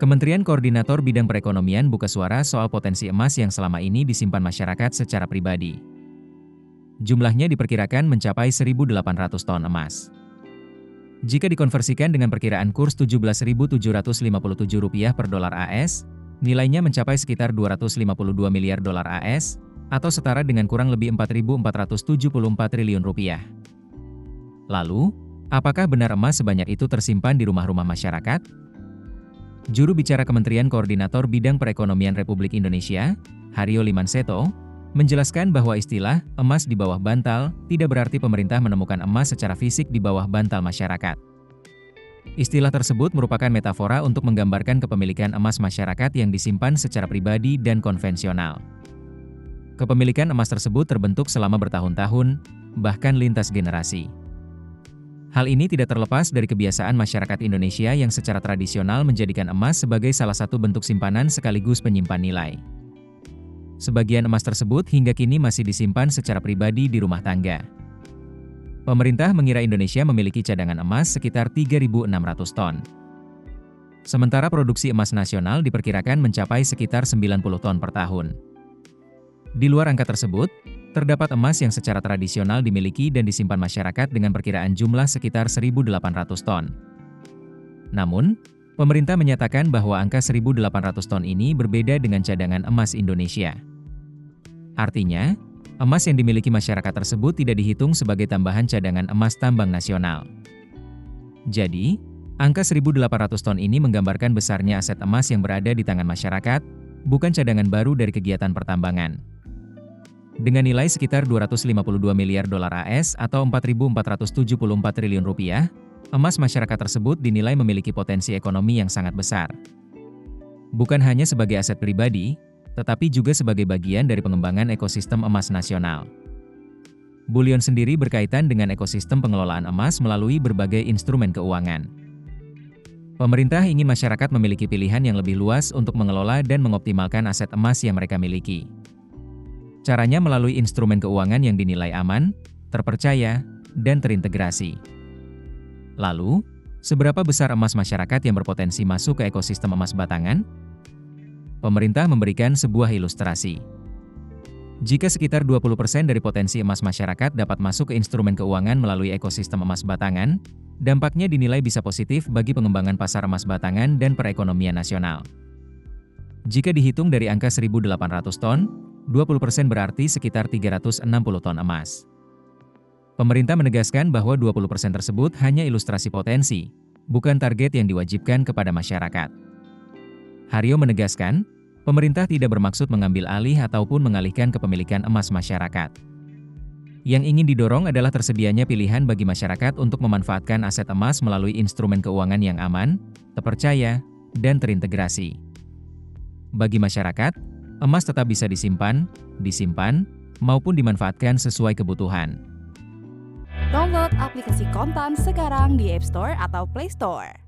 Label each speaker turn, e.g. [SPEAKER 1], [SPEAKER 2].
[SPEAKER 1] Kementerian Koordinator Bidang Perekonomian buka suara soal potensi emas yang selama ini disimpan masyarakat secara pribadi. Jumlahnya diperkirakan mencapai 1.800 ton emas. Jika dikonversikan dengan perkiraan kurs Rp17.757 per dolar AS, nilainya mencapai sekitar 252 miliar dolar AS, atau setara dengan kurang lebih Rp4.474 triliun. Lalu, apakah benar emas sebanyak itu tersimpan di rumah-rumah masyarakat? Juru bicara Kementerian Koordinator Bidang Perekonomian Republik Indonesia, Haryo Limanseto, menjelaskan bahwa istilah emas di bawah bantal tidak berarti pemerintah menemukan emas secara fisik di bawah bantal masyarakat. Istilah tersebut merupakan metafora untuk menggambarkan kepemilikan emas masyarakat yang disimpan secara pribadi dan konvensional. Kepemilikan emas tersebut terbentuk selama bertahun-tahun, bahkan lintas generasi. Hal ini tidak terlepas dari kebiasaan masyarakat Indonesia yang secara tradisional menjadikan emas sebagai salah satu bentuk simpanan sekaligus penyimpan nilai. Sebagian emas tersebut hingga kini masih disimpan secara pribadi di rumah tangga. Pemerintah mengira Indonesia memiliki cadangan emas sekitar 3.600 ton. Sementara produksi emas nasional diperkirakan mencapai sekitar 90 ton per tahun. Di luar angka tersebut, terdapat emas yang secara tradisional dimiliki dan disimpan masyarakat dengan perkiraan jumlah sekitar 1.800 ton. Namun, pemerintah menyatakan bahwa angka 1.800 ton ini berbeda dengan cadangan emas Indonesia. Artinya, emas yang dimiliki masyarakat tersebut tidak dihitung sebagai tambahan cadangan emas tambang nasional. Jadi, angka 1.800 ton ini menggambarkan besarnya aset emas yang berada di tangan masyarakat, bukan cadangan baru dari kegiatan pertambangan. Dengan nilai sekitar 252 miliar dolar AS atau Rp4.474 triliun, emas masyarakat tersebut dinilai memiliki potensi ekonomi yang sangat besar. Bukan hanya sebagai aset pribadi, tetapi juga sebagai bagian dari pengembangan ekosistem emas nasional. Bullion sendiri berkaitan dengan ekosistem pengelolaan emas melalui berbagai instrumen keuangan. Pemerintah ingin masyarakat memiliki pilihan yang lebih luas untuk mengelola dan mengoptimalkan aset emas yang mereka miliki. Caranya melalui instrumen keuangan yang dinilai aman, terpercaya, dan terintegrasi. Lalu, seberapa besar emas masyarakat yang berpotensi masuk ke ekosistem emas batangan? Pemerintah memberikan sebuah ilustrasi. Jika sekitar 20% dari potensi emas masyarakat dapat masuk ke instrumen keuangan melalui ekosistem emas batangan, dampaknya dinilai bisa positif bagi pengembangan pasar emas batangan dan perekonomian nasional. Jika dihitung dari angka 1.800 ton, 20% berarti sekitar 360 ton emas. Pemerintah menegaskan bahwa 20% tersebut hanya ilustrasi potensi, bukan target yang diwajibkan kepada masyarakat. Haryo menegaskan, pemerintah tidak bermaksud mengambil alih ataupun mengalihkan kepemilikan emas masyarakat. Yang ingin didorong adalah tersedianya pilihan bagi masyarakat untuk memanfaatkan aset emas melalui instrumen keuangan yang aman, terpercaya, dan terintegrasi. Bagi masyarakat, emas tetap bisa disimpan, maupun dimanfaatkan sesuai kebutuhan.
[SPEAKER 2] Download aplikasi Kontan sekarang di App Store atau Play Store.